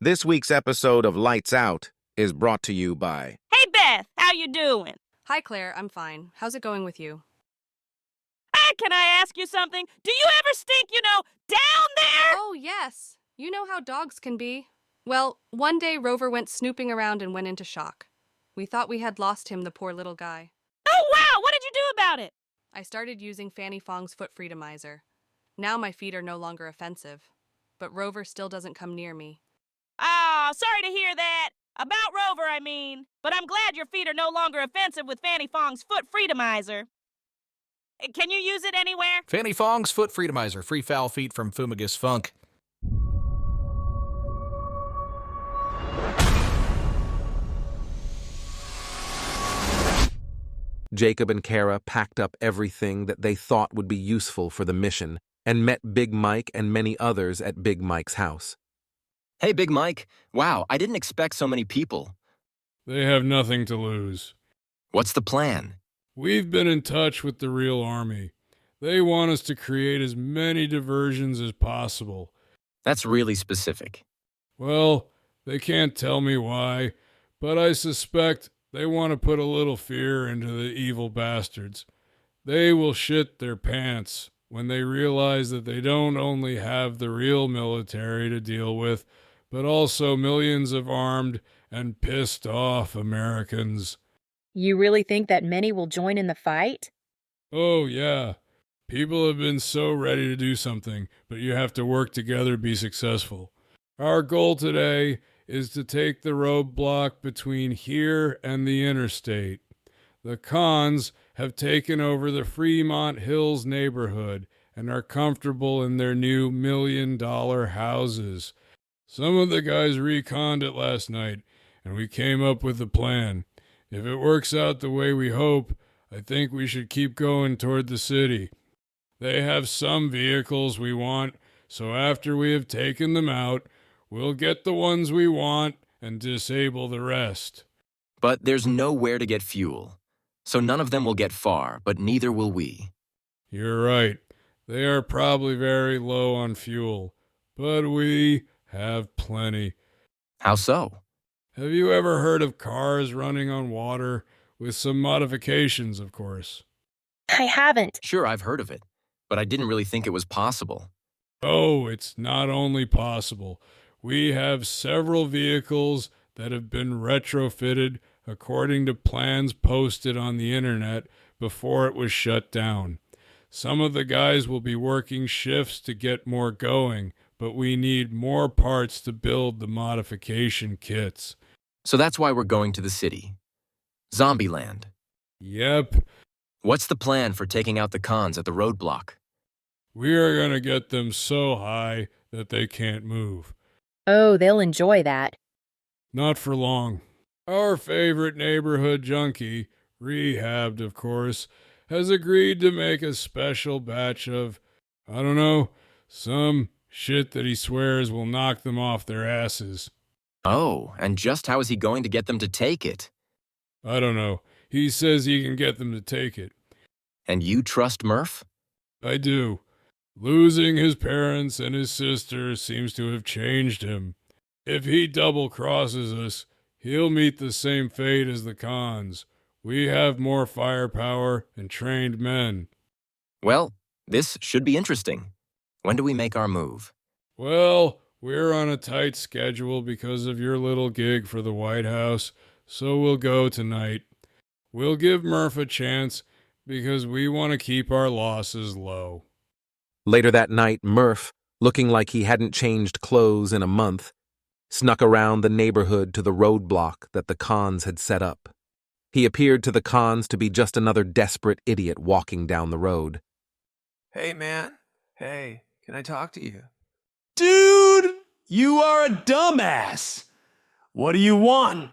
This week's episode of Lights Out is brought to you by... Hey, Beth, how you doing? Hi, Claire. I'm fine. How's it going with you? Can I ask you something? Do you ever stink, down there? Oh, yes. You know how dogs can be. Well, one day Rover went snooping around and went into shock. We thought we had lost him, the poor little guy. Oh, wow, what did you do about it? I started using Fanny Fong's foot freedomizer. Now my feet are no longer offensive. But Rover still doesn't come near me. Oh, sorry to hear that. About Rover, I mean. But I'm glad your feet are no longer offensive with Fanny Fong's foot freedomizer. Can you use it anywhere? Fanny Fong's Foot Freedomizer. Free foul feet from Fumigus Funk. Jacob and Cara packed up everything that they thought would be useful for the mission and met Big Mike and many others at Big Mike's house. Hey, Big Mike. Wow, I didn't expect so many people. They have nothing to lose. What's the plan? We've been in touch with the real army. They want us to create as many diversions as possible. That's really specific. Well, they can't tell me why, but I suspect they want to put a little fear into the evil bastards. They will shit their pants when they realize that they don't only have the real military to deal with, but also millions of armed and pissed off Americans. You really think that many will join in the fight? Oh, yeah. People have been so ready to do something, but you have to work together to be successful. Our goal today is to take the roadblock between here and the interstate. The Khans have taken over the Fremont Hills neighborhood and are comfortable in their new $1 million houses. Some of the guys reconned it last night, and we came up with a plan. If it works out the way we hope, I think we should keep going toward the city. They have some vehicles we want, so after we have taken them out, we'll get the ones we want and disable the rest. But there's nowhere to get fuel. So none of them will get far, but neither will we. You're right. They are probably very low on fuel, but we have plenty. How so? Have you ever heard of cars running on water? With some modifications, of course. I haven't. Sure, I've heard of it, but I didn't really think it was possible. Oh, it's not only possible. We have several vehicles that have been retrofitted according to plans posted on the internet before it was shut down. Some of the guys will be working shifts to get more going, but we need more parts to build the modification kits. So that's why we're going to the city. Zombieland. Yep. What's the plan for taking out the Khans at the roadblock? We are going to get them so high that they can't move. Oh, they'll enjoy that. Not for long. Our favorite neighborhood junkie, rehabbed of course, has agreed to make a special batch of, some shit that he swears will knock them off their asses. Oh, and just how is he going to get them to take it? I don't know. He says he can get them to take it. And you trust Murph? I do. Losing his parents and his sister seems to have changed him. If he double-crosses us, he'll meet the same fate as the Khans. We have more firepower and trained men. Well, this should be interesting. When do we make our move? Well, we're on a tight schedule because of your little gig for the White House, so we'll go tonight. We'll give Murph a chance because we want to keep our losses low. Later that night, Murph, looking like he hadn't changed clothes in a month, snuck around the neighborhood to the roadblock that the Khans had set up. He appeared to the Khans to be just another desperate idiot walking down the road. Hey, man. Hey, can I talk to you? Dude, you are a dumbass. What do you want?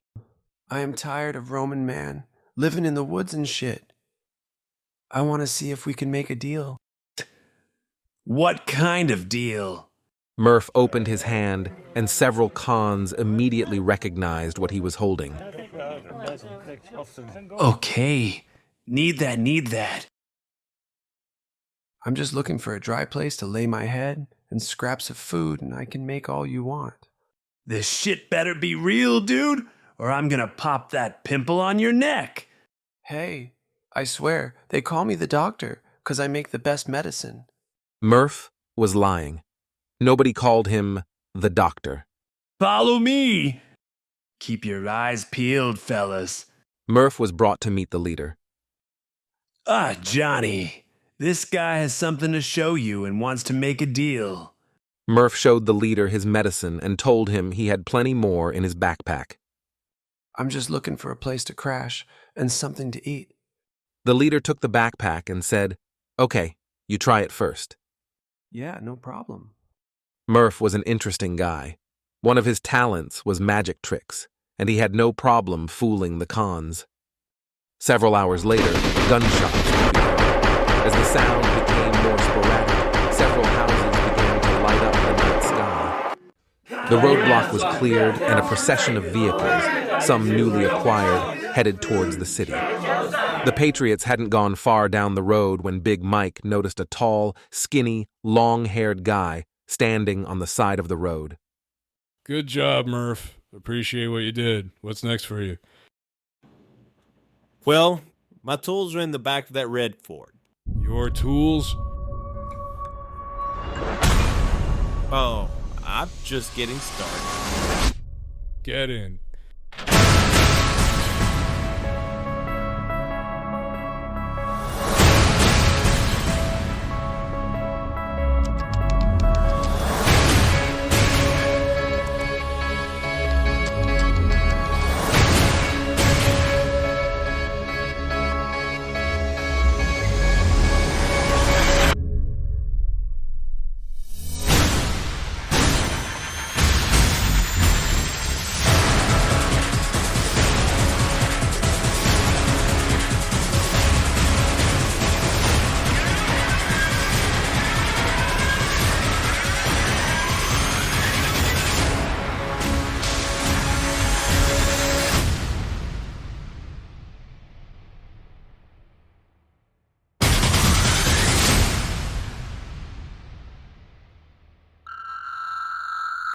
I am tired of roaming, man, living in the woods and shit. I want to see if we can make a deal. What kind of deal? Murph opened his hand, and several Khans immediately recognized what he was holding. Okay, need that. I'm just looking for a dry place to lay my head and scraps of food, and I can make all you want. This shit better be real, dude, or I'm gonna pop that pimple on your neck. Hey, I swear, they call me the doctor, 'cause I make the best medicine. Murph was lying. Nobody called him the doctor. Follow me. Keep your eyes peeled, fellas. Murph was brought to meet the leader. Ah, Johnny, this guy has something to show you and wants to make a deal. Murph showed the leader his medicine and told him he had plenty more in his backpack. I'm just looking for a place to crash and something to eat. The leader took the backpack and said, "Okay, you try it first." Yeah, no problem. Murph was an interesting guy. One of his talents was magic tricks, and he had no problem fooling the cons. Several hours later, gunshots would be heard. As the sound became more sporadic, several houses began to light up the night sky. The roadblock was cleared, and a procession of vehicles, some newly acquired, headed towards the city. The Patriots hadn't gone far down the road when Big Mike noticed a tall, skinny, long-haired guy standing on the side of the road. Good job, Murph. Appreciate what you did. What's next for you? Well, my tools are in the back of that red Ford. Your tools? Oh, I'm just getting started. Get in.